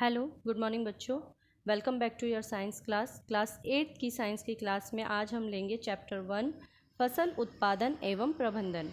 Hello good morning बच्चों। Welcome back to your science class 8 की science की class में आज हम लेंगे चैप्टर 1 फसल उत्पादन एवं प्रबंधन।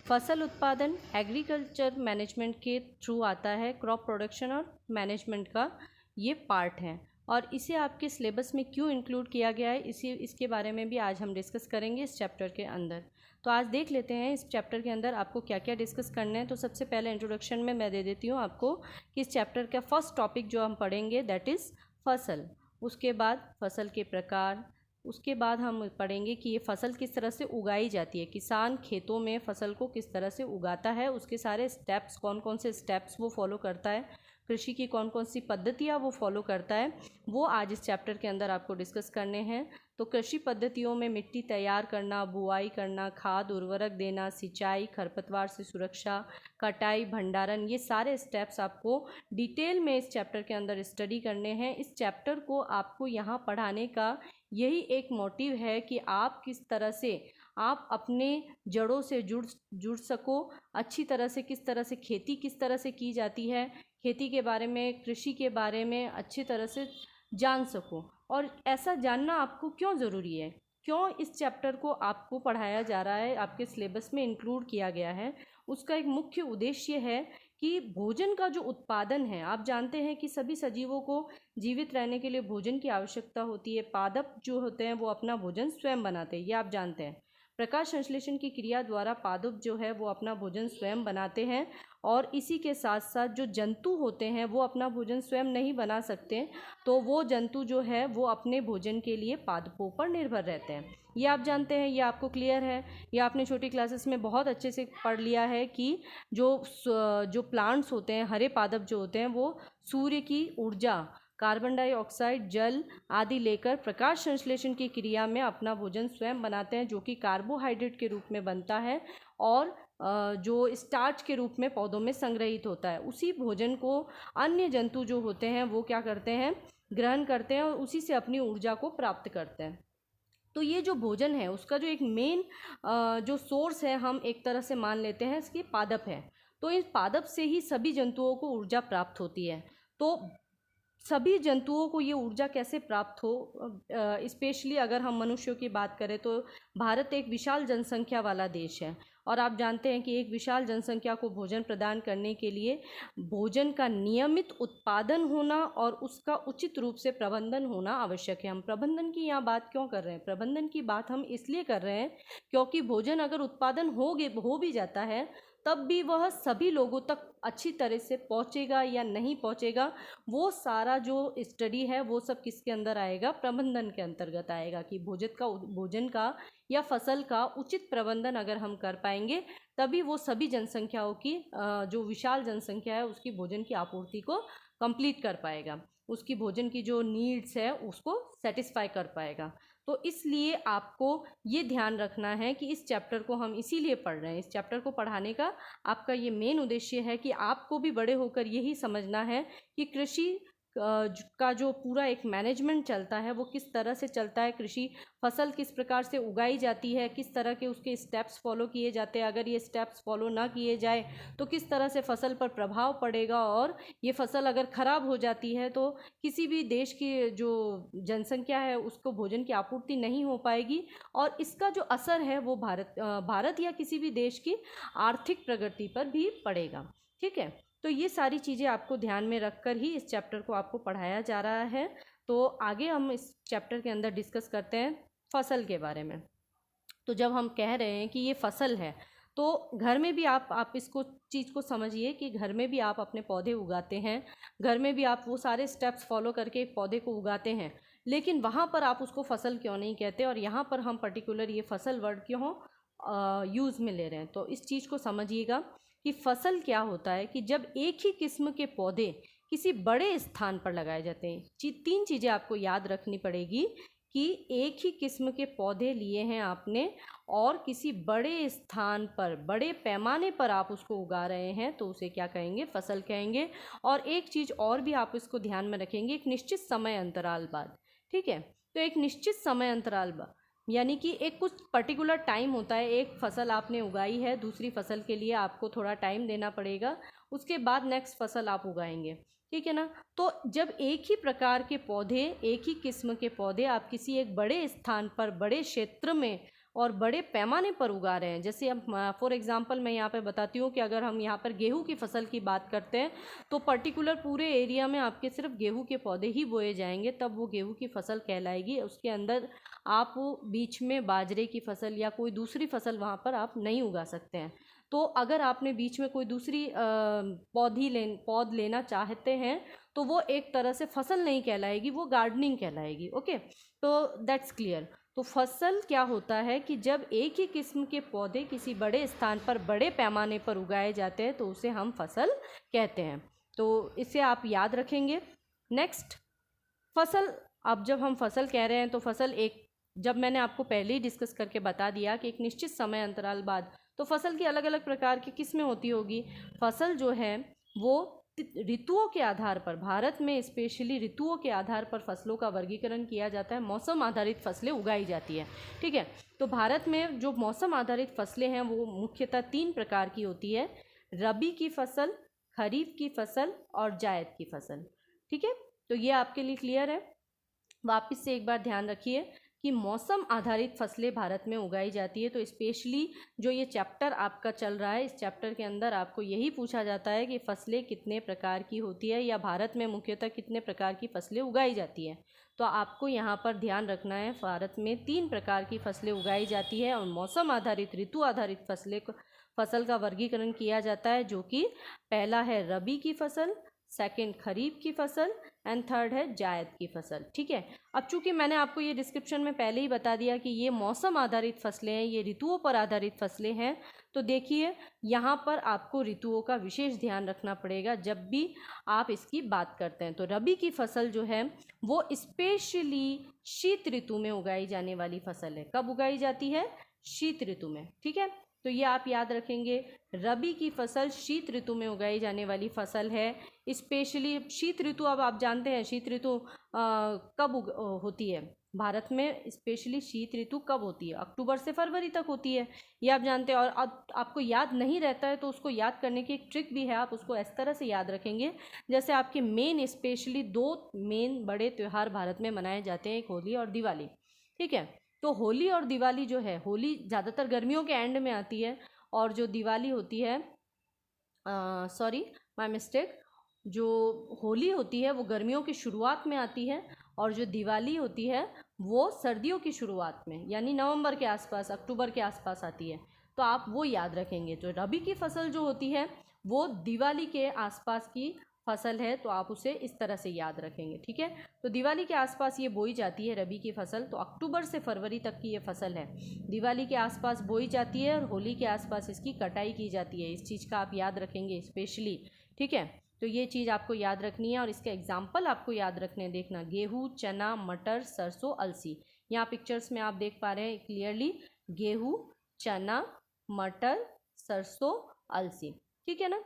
फसल उत्पादन एग्रीकल्चर मैनेजमेंट के थ्रू आता है, क्रॉप प्रोडक्शन और मैनेजमेंट का ये पार्ट है और इसे आपके सिलेबस में क्यों इंक्लूड किया गया है इसके बारे में भी आज हम डिस्कस करेंगे इस चैप्टर के अंदर। तो आज देख लेते हैं इस चैप्टर के अंदर आपको क्या क्या डिस्कस करना है। तो सबसे पहले इंट्रोडक्शन में मैं दे देती हूँ आपको कि इस चैप्टर का फर्स्ट टॉपिक जो हम पढ़ेंगे दैट इज़ फसल। उसके बाद फसल के प्रकार, उसके बाद हम पढ़ेंगे कि ये फसल किस तरह से उगाई जाती है, किसान खेतों में फसल को किस तरह से उगाता है, उसके सारे स्टेप्स कौन कौन से स्टेप्स वो फॉलो करता है, कृषि की कौन कौन सी पद्धतियाँ वो फॉलो करता है, वो आज इस चैप्टर के अंदर आपको डिस्कस करने हैं। तो कृषि पद्धतियों में मिट्टी तैयार करना, बुआई करना, खाद उर्वरक देना, सिंचाई, खरपतवार से सुरक्षा, कटाई, भंडारण, ये सारे स्टेप्स आपको डिटेल में इस चैप्टर के अंदर स्टडी करने हैं। इस चैप्टर को आपको यहाँ पढ़ाने का यही एक मोटिव है कि आप किस तरह से आप अपने जड़ों से जुड़ सको, अच्छी तरह से किस तरह से खेती किस तरह से की जाती है, खेती के बारे में, कृषि के बारे में अच्छी तरह से जान सको। और ऐसा जानना आपको क्यों ज़रूरी है, क्यों इस चैप्टर को आपको पढ़ाया जा रहा है, आपके सिलेबस में इंक्लूड किया गया है, उसका एक मुख्य उद्देश्य है कि भोजन का जो उत्पादन है, आप जानते हैं कि सभी सजीवों को जीवित रहने के लिए भोजन की आवश्यकता होती है। पादप जो होते हैं वो अपना भोजन स्वयं बनाते हैं, ये आप जानते हैं। प्रकाश संश्लेषण की क्रिया द्वारा पादप जो है वो अपना भोजन स्वयं बनाते हैं और इसी के साथ साथ जो जंतु होते हैं वो अपना भोजन स्वयं नहीं बना सकते, तो वो जंतु जो है वो अपने भोजन के लिए पादपों पर निर्भर रहते हैं। ये आप जानते हैं, ये आपको क्लियर है, ये आपने छोटी क्लासेस में बहुत अच्छे से पढ़ लिया है कि जो प्लांट्स होते हैं, हरे पादप जो होते हैं, वो सूर्य की ऊर्जा, कार्बन डाइऑक्साइड, जल आदि लेकर प्रकाश संश्लेषण की क्रिया में अपना भोजन स्वयं बनाते हैं, जो कि कार्बोहाइड्रेट के रूप में बनता है और जो स्टार्च के रूप में पौधों में संग्रहित होता है। उसी भोजन को अन्य जंतु जो होते हैं वो क्या करते हैं, ग्रहण करते हैं और उसी से अपनी ऊर्जा को प्राप्त करते हैं। तो ये जो भोजन है उसका जो एक मेन जो सोर्स है, हम एक तरह से मान लेते हैं इसकी पादप है। तो इस पादप से ही सभी जंतुओं को ऊर्जा प्राप्त होती है। तो सभी जंतुओं को ये ऊर्जा कैसे प्राप्त हो, स्पेशली अगर हम मनुष्यों की बात करें तो भारत एक विशाल जनसंख्या वाला देश है और आप जानते हैं कि एक विशाल जनसंख्या को भोजन प्रदान करने के लिए भोजन का नियमित उत्पादन होना और उसका उचित रूप से प्रबंधन होना आवश्यक है। हम प्रबंधन की यहाँ बात क्यों कर रहे हैं, प्रबंधन की बात हम इसलिए कर रहे हैं क्योंकि भोजन अगर उत्पादन हो भी जाता है तब भी वह सभी लोगों तक अच्छी तरह से पहुंचेगा या नहीं पहुंचेगा, वो सारा जो स्टडी है वो सब किसके अंदर आएगा, प्रबंधन के अंतर्गत आएगा। कि भोजन का या फसल का उचित प्रबंधन अगर हम कर पाएंगे तभी वो सभी जनसंख्याओं की जो विशाल जनसंख्या है उसकी भोजन की आपूर्ति को कंप्लीट कर पाएगा, उसकी भोजन की जो नीड्स है उसको सेटिस्फाई कर पाएगा। तो इसलिए आपको ये ध्यान रखना है कि इस चैप्टर को हम इसीलिए पढ़ रहे हैं। इस चैप्टर को पढ़ाने का आपका ये मेन उद्देश्य है कि आपको भी बड़े होकर यही समझना है कि कृषि का जो पूरा एक मैनेजमेंट चलता है वो किस तरह से चलता है, कृषि फसल किस प्रकार से उगाई जाती है, किस तरह के उसके स्टेप्स फॉलो किए जाते हैं, अगर ये स्टेप्स फॉलो ना किए जाए तो किस तरह से फसल पर प्रभाव पड़ेगा, और ये फसल अगर ख़राब हो जाती है तो किसी भी देश की जो जनसंख्या है उसको भोजन की आपूर्ति नहीं हो पाएगी और इसका जो असर है वो भारत या किसी भी देश की आर्थिक प्रगति पर भी पड़ेगा। ठीक है, तो ये सारी चीज़ें आपको ध्यान में रखकर ही इस चैप्टर को आपको पढ़ाया जा रहा है। तो आगे हम इस चैप्टर के अंदर डिस्कस करते हैं फसल के बारे में। तो जब हम कह रहे हैं कि ये फसल है तो घर में भी आप इसको चीज़ को समझिए कि घर में भी आप अपने पौधे उगाते हैं, घर में भी आप वो सारे स्टेप्स फॉलो करके एक पौधे को उगाते हैं, लेकिन वहाँ पर आप उसको फसल क्यों नहीं कहते और यहाँ पर हम पर्टिकुलर ये फसल वर्ड क्यों यूज़ में ले रहे हैं। तो इस चीज़ को समझिएगा कि फसल क्या होता है कि जब एक ही किस्म के पौधे किसी बड़े स्थान पर लगाए जाते हैं। तीन चीज़ें आपको याद रखनी पड़ेगी कि एक ही किस्म के पौधे लिए हैं आपने और किसी बड़े स्थान पर, बड़े पैमाने पर आप उसको उगा रहे हैं तो उसे क्या कहेंगे, फसल कहेंगे। और एक चीज़ और भी आप इसको ध्यान में रखेंगे, एक निश्चित समय अंतराल बाद। ठीक है, तो एक निश्चित समय अंतराल बाद यानी कि एक कुछ पर्टिकुलर टाइम होता है, एक फसल आपने उगाई है, दूसरी फसल के लिए आपको थोड़ा टाइम देना पड़ेगा, उसके बाद नेक्स्ट फसल आप उगाएंगे। ठीक है ना। तो जब एक ही प्रकार के पौधे, एक ही किस्म के पौधे आप किसी एक बड़े स्थान पर, बड़े क्षेत्र में और बड़े पैमाने पर उगा रहे हैं, जैसे अब फॉर एग्जांपल मैं यहाँ पे बताती हूँ कि अगर हम यहाँ पर गेहूँ की फसल की बात करते हैं तो पर्टिकुलर पूरे एरिया में आपके सिर्फ गेहूँ के पौधे ही बोए जाएंगे, तब वो गेहूँ की फसल कहलाएगी। उसके अंदर आप बीच में बाजरे की फसल या कोई दूसरी फसल वहाँ पर आप नहीं उगा सकते हैं। तो अगर आपने बीच में कोई दूसरी पौध लेना चाहते हैं तो वो एक तरह से फसल नहीं कहलाएगी, वो गार्डनिंग कहलाएगी। ओके, तो दैट्स क्लियर। तो फसल क्या होता है कि जब एक ही किस्म के पौधे किसी बड़े स्थान पर, बड़े पैमाने पर उगाए जाते हैं तो उसे हम फसल कहते हैं। तो इसे आप याद रखेंगे। नेक्स्ट, फसल, अब जब हम फसल कह रहे हैं तो फसल एक, जब मैंने आपको पहले ही डिस्कस करके बता दिया कि एक निश्चित समय अंतराल बाद तो फसल की अलग अलग प्रकार की किस्में होती होगी। फसल जो है वो ऋतुओं के आधार पर, भारत में स्पेशली ऋतुओं के आधार पर फसलों का वर्गीकरण किया जाता है, मौसम आधारित फसलें उगाई जाती है। ठीक है, तो भारत में जो मौसम आधारित फसलें हैं वो मुख्यतः 3 प्रकार की होती है: रबी की फसल, खरीफ की फसल और जायद की फसल। ठीक है, तो ये आपके लिए क्लियर है। वापस से एक बार ध्यान रखिए कि मौसम आधारित फसलें भारत में उगाई जाती है। तो स्पेशली जो ये चैप्टर आपका चल रहा है, इस चैप्टर के अंदर आपको यही पूछा जाता है कि फसलें कितने प्रकार की होती है या भारत में मुख्यतः कितने प्रकार की फसलें उगाई जाती है। तो आपको यहाँ पर ध्यान रखना है, भारत में 3 प्रकार की फसलें उगाई जाती है और मौसम आधारित, ऋतु आधारित फसल का वर्गीकरण किया जाता है, जो कि पहला है रबी की फसल, सेकंड खरीफ की फसल एंड थर्ड है जायद की फसल। ठीक है, अब चूंकि मैंने आपको ये डिस्क्रिप्शन में पहले ही बता दिया कि ये मौसम आधारित फसलें हैं, ये ऋतुओं पर आधारित फसलें हैं, तो देखिए यहाँ पर आपको ऋतुओं का विशेष ध्यान रखना पड़ेगा जब भी आप इसकी बात करते हैं। तो रबी की फसल जो है वो स्पेशली शीत ऋतु में उगाई जाने वाली फसल है। कब उगाई जाती है? शीत ऋतु में। ठीक है, तो ये आप याद रखेंगे, रबी की फसल शीत ऋतु में उगाई जाने वाली फसल है। स्पेशली शीत ऋतु, अब आप जानते हैं शीत ऋतु कब होती है भारत में? स्पेशली शीत ऋतु कब होती है? अक्टूबर से फरवरी तक होती है, ये आप जानते हैं। और अब आपको याद नहीं रहता है तो उसको याद करने की एक ट्रिक भी है, आप उसको इस तरह से याद रखेंगे जैसे आपके मेन, स्पेशली 2 मेन बड़े त्यौहार भारत में मनाए जाते हैं, एक होली और दिवाली। ठीक है, तो होली और दिवाली जो है, होली ज़्यादातर गर्मियों के एंड में आती है और जो दिवाली होती है, सॉरी माय मिस्टेक, जो होली होती है वो गर्मियों की शुरुआत में आती है और जो दिवाली होती है वो सर्दियों की शुरुआत में, यानी नवंबर के आसपास, अक्टूबर के आसपास आती है। तो आप वो याद रखेंगे। तो रबी की फसल जो होती है वो दिवाली के आसपास की फसल है, तो आप उसे इस तरह से याद रखेंगे। ठीक है, तो दिवाली के आसपास ये बोई जाती है रबी की फसल, तो अक्टूबर से फरवरी तक की ये फसल है, दिवाली के आसपास बोई जाती है और होली के आसपास इसकी कटाई की जाती है। इस चीज़ का आप याद रखेंगे स्पेशली। ठीक है, तो ये चीज़ आपको याद रखनी है और इसके एग्जाम्पल आपको याद रखने हैं। देखना, गेहूँ, चना, मटर, सरसों, अलसी। यहाँ पिक्चर्स में आप देख पा रहे हैं क्लियरली, गेहूँ, चना, मटर, सरसों, अलसी। ठीक है ना,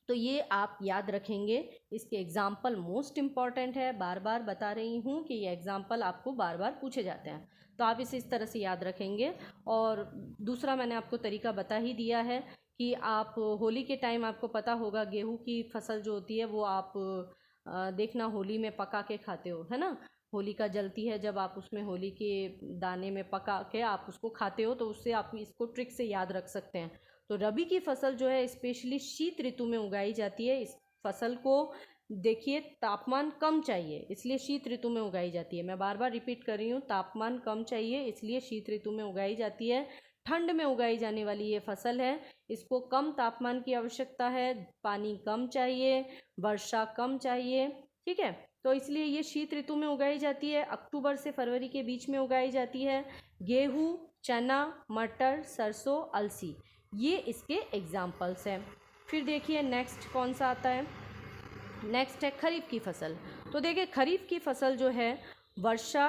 तो ये आप याद रखेंगे। इसके एग्जाम्पल मोस्ट इम्पॉर्टेंट है, बार बार बता रही हूँ कि ये एग्जाम्पल आपको बार बार पूछे जाते हैं, तो आप इसे इस तरह से याद रखेंगे। और दूसरा मैंने आपको तरीका बता ही दिया है कि आप होली के टाइम, आपको पता होगा गेहूं की फसल जो होती है वो आप देखना होली में पका के खाते हो, है ना। होलिका जलती है जब, आप उसमें होली के दाने में पका के आप उसको खाते हो, तो उससे आप इसको ट्रिक से याद रख सकते हैं। तो रबी की फसल जो है स्पेशली शीत ऋतु में उगाई जाती है। इस फसल को देखिए, तापमान कम चाहिए इसलिए शीत ऋतु में उगाई जाती है। मैं बार बार रिपीट कर रही हूँ, तापमान कम चाहिए इसलिए शीत ऋतु में उगाई जाती है। ठंड में उगाई जाने वाली ये फसल है, इसको कम तापमान की आवश्यकता है, पानी कम चाहिए, वर्षा कम चाहिए। ठीक है, तो इसलिए ये शीत ऋतु में उगाई जाती है, अक्टूबर से फरवरी के बीच में उगाई जाती है। गेहूँ, चना, मटर, सरसों, अलसी, ये इसके एग्जाम्पल्स हैं। फिर देखिए नेक्स्ट कौन सा आता है, नेक्स्ट है खरीफ की फसल। तो देखिए खरीफ की फसल जो है वर्षा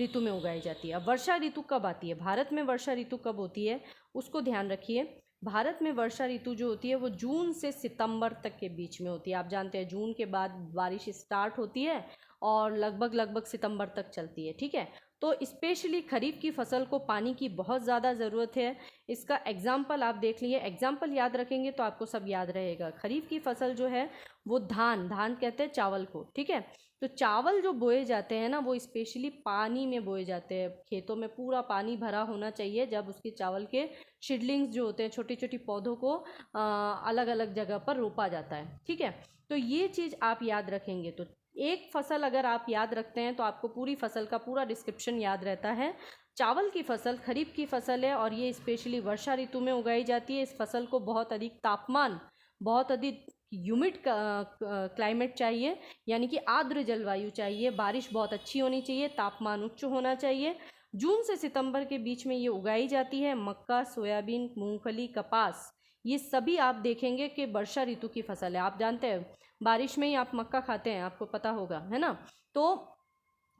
ऋतु में उगाई जाती है। अब वर्षा ऋतु कब आती है, भारत में वर्षा ऋतु कब होती है उसको ध्यान रखिए। भारत में वर्षा ऋतु जो होती है वो जून से सितंबर तक के बीच में होती है। आप जानते हैं जून के बाद बारिश स्टार्ट होती है और लगभग सितंबर तक चलती है। ठीक है, तो स्पेशली खरीफ की फसल को पानी की बहुत ज़्यादा ज़रूरत है। इसका एग्जाम्पल आप देख लीजिए, एग्जाम्पल याद रखेंगे तो आपको सब याद रहेगा। खरीफ की फसल जो है वो धान कहते हैं चावल को, ठीक है। तो चावल जो बोए जाते हैं ना वो स्पेशली पानी में बोए जाते हैं। खेतों में पूरा पानी भरा होना चाहिए जब उसके चावल के सीडलिंग्स जो होते हैं, छोटी छोटी पौधों को अलग अलग जगह पर रोपा जाता है, ठीक है। तो ये चीज़ आप याद रखेंगे तो एक फसल अगर आप याद रखते हैं तो आपको पूरी फसल का पूरा डिस्क्रिप्शन याद रहता है। चावल की फसल खरीफ की फसल है और ये स्पेशली वर्षा ऋतु में उगाई जाती है। इस फसल को बहुत अधिक तापमान, बहुत अधिक ह्यूमिड क्लाइमेट चाहिए, यानी कि आर्द्र जलवायु चाहिए। बारिश बहुत अच्छी होनी चाहिए, तापमान उच्च होना चाहिए। जून से सितंबर के बीच में ये उगाई जाती है। मक्का, सोयाबीन, मूंगफली, कपास, ये सभी आप देखेंगे कि वर्षा ऋतु की फसल है। आप जानते हैं बारिश में ही आप मक्का खाते हैं, आपको पता होगा, है ना। तो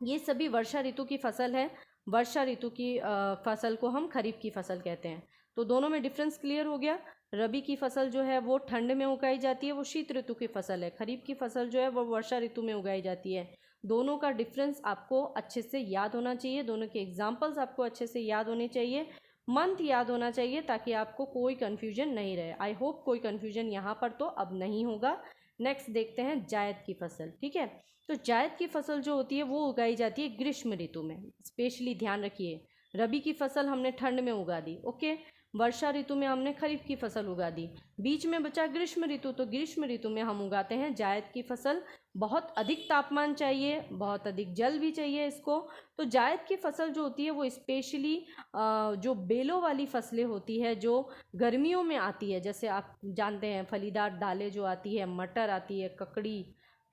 ये सभी वर्षा ऋतु की फसल है। वर्षा ऋतु की फसल को हम खरीफ की फसल कहते हैं। तो दोनों में डिफरेंस क्लियर हो गया। रबी की फसल जो है वो ठंड में उगाई जाती है, वो शीत ऋतु की फसल है। खरीफ की फसल जो है वो वर्षा ऋतु में उगाई जाती है। दोनों का डिफरेंस आपको अच्छे से याद होना चाहिए, दोनों के एग्जाम्पल्स आपको अच्छे से याद होने चाहिए, मंथ याद होना चाहिए ताकि आपको कोई कन्फ्यूजन नहीं रहे। आई होप कोई कन्फ्यूजन यहाँ पर तो अब नहीं होगा। नेक्स्ट देखते हैं जायद की फसल, ठीक है। तो जायद की फसल जो होती है वो उगाई जाती है ग्रीष्म ऋतु में। स्पेशली ध्यान रखिए, रबी की फसल हमने ठंड में उगा दी, ओके। वर्षा ऋतु में हमने खरीफ की फसल उगा दी, बीच में बचा ग्रीष्म ऋतु, तो ग्रीष्म ऋतु में हम उगाते हैं जायद की फसल। बहुत अधिक तापमान चाहिए, बहुत अधिक जल भी चाहिए इसको। तो जायद की फसल जो होती है वो स्पेशली जो बेलों वाली फसलें होती है जो गर्मियों में आती है, जैसे आप जानते हैं फलीदार दालें जो आती है, मटर आती है, ककड़ी,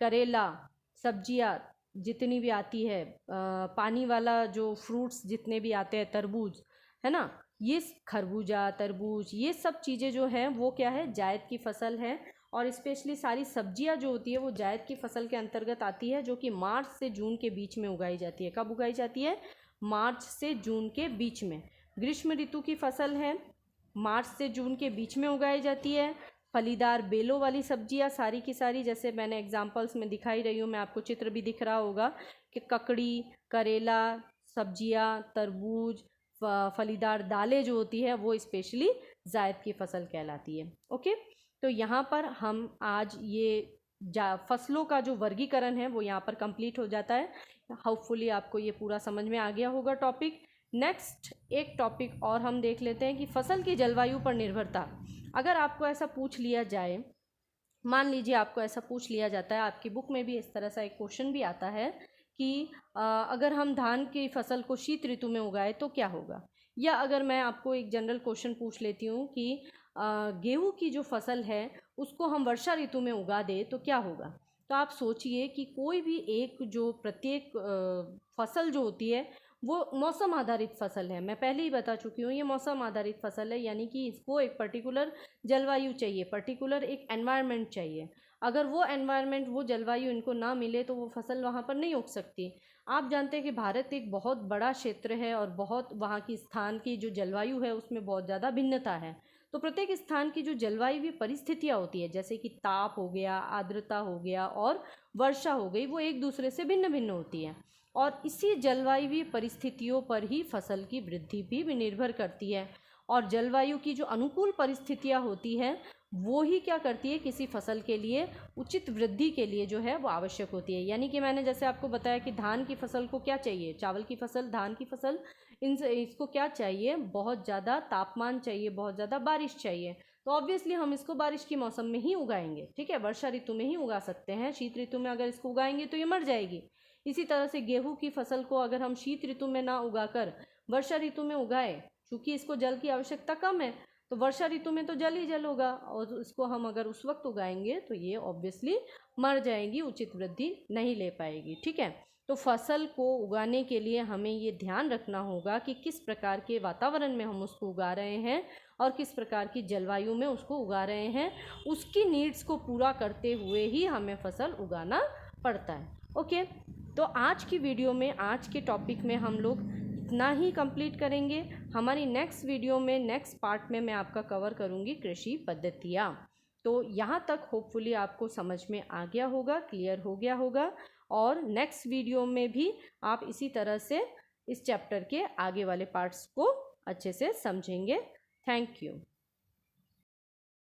करेला, सब्जियां जितनी भी आती है, पानी वाला जो फ्रूट्स जितने भी आते हैं, तरबूज, है ना, ये खरबूजा, तरबूज, ये सब चीज़ें जो हैं वो क्या है, जायद की फसल है। और स्पेशली सारी सब्जियां जो होती है वो जायद की फसल के अंतर्गत आती है, जो कि मार्च से जून के बीच में उगाई जाती है। कब उगाई जाती है? मार्च से जून के बीच में। ग्रीष्म ऋतु की फसल है, मार्च से जून के बीच में उगाई जाती है। फलीदार बेलों वाली सब्जियां सारी की सारी, जैसे मैंने एग्जांपल्स में दिखाई रही हूँ, मैं आपको चित्र भी दिख रहा होगा कि ककड़ी, करेला, सब्जियां, तरबूज, फलीदार दालें जो होती है वो स्पेशली जायद की फसल कहलाती है, ओके। तो यहाँ पर हम आज ये फसलों का जो वर्गीकरण है वो यहाँ पर कंप्लीट हो जाता है। होपफुली आपको ये पूरा समझ में आ गया होगा टॉपिक। नेक्स्ट एक टॉपिक और हम देख लेते हैं कि फसल की जलवायु पर निर्भरता। अगर आपको ऐसा पूछ लिया जाए, मान लीजिए आपको ऐसा पूछ लिया जाता है, आपकी बुक में भी इस तरह सा एक क्वेश्चन भी आता है कि अगर हम धान की फसल को शीत ऋतु में उगाए तो क्या होगा। या अगर मैं आपको एक जनरल क्वेश्चन पूछ लेती हूँ कि गेहूँ की जो फसल है उसको हम वर्षा ऋतु में उगा दें तो क्या होगा। तो आप सोचिए कि कोई भी एक जो प्रत्येक फसल जो होती है वो मौसम आधारित फसल है। मैं पहले ही बता चुकी हूँ ये मौसम आधारित फसल है, यानी कि इसको एक पर्टिकुलर जलवायु चाहिए, पर्टिकुलर एक एनवायरनमेंट चाहिए। अगर वो एनवायरनमेंट, वो जलवायु इनको ना मिले तो वो फसल वहाँ पर नहीं उग सकती। आप जानते हैं कि भारत एक बहुत बड़ा क्षेत्र है और बहुत वहाँ की स्थान की जो जलवायु है उसमें बहुत ज़्यादा भिन्नता है। तो प्रत्येक स्थान की जो जलवायु परिस्थितियाँ होती है, जैसे कि ताप हो गया, आर्द्रता हो गया और वर्षा हो गई, वो एक दूसरे से भिन्न भिन्न होती है। और इसी जलवायु परिस्थितियों पर ही फसल की वृद्धि भी निर्भर करती है। और जलवायु की जो अनुकूल परिस्थितियाँ होती हैं वो ही क्या करती है, किसी फसल के लिए उचित वृद्धि के लिए जो है वो आवश्यक होती है। यानी कि मैंने जैसे आपको बताया कि धान की फसल को क्या चाहिए, चावल की फसल, धान की फसल, इसको क्या चाहिए, बहुत ज़्यादा तापमान चाहिए, बहुत ज़्यादा बारिश चाहिए। तो ऑब्वियसली हम इसको बारिश के मौसम में ही उगाएंगे, ठीक है, वर्षा ऋतु में ही उगा सकते हैं। शीत ऋतु में अगर इसको उगाएंगे तो ये मर जाएगी। इसी तरह से गेहूं की फसल को अगर हम शीत ऋतु में ना उगाकर वर्षा ऋतु में उगाए, क्योंकि इसको जल की आवश्यकता कम है, तो वर्षा ऋतु में तो जल ही जल होगा, और इसको हम अगर उस वक्त उगाएंगे तो ये ऑब्वियसली मर जाएगी, उचित वृद्धि नहीं ले पाएगी, ठीक है। तो फसल को उगाने के लिए हमें ये ध्यान रखना होगा कि किस प्रकार के वातावरण में हम उसको उगा रहे हैं और किस प्रकार की जलवायु में उसको उगा रहे हैं। उसकी नीड्स को पूरा करते हुए ही हमें फसल उगाना पड़ता है, ओके। तो आज की वीडियो में, आज के टॉपिक में हम लोग इतना ही कंप्लीट करेंगे। हमारी नेक्स्ट वीडियो में, नेक्स्ट पार्ट में मैं आपका कवर करूँगी कृषि पद्धतियाँ। तो यहाँ तक होपफुली आपको समझ में आ गया होगा, क्लियर हो गया होगा। और नेक्स्ट वीडियो में भी आप इसी तरह से इस चैप्टर के आगे वाले पार्ट्स को अच्छे से समझेंगे। Thank you.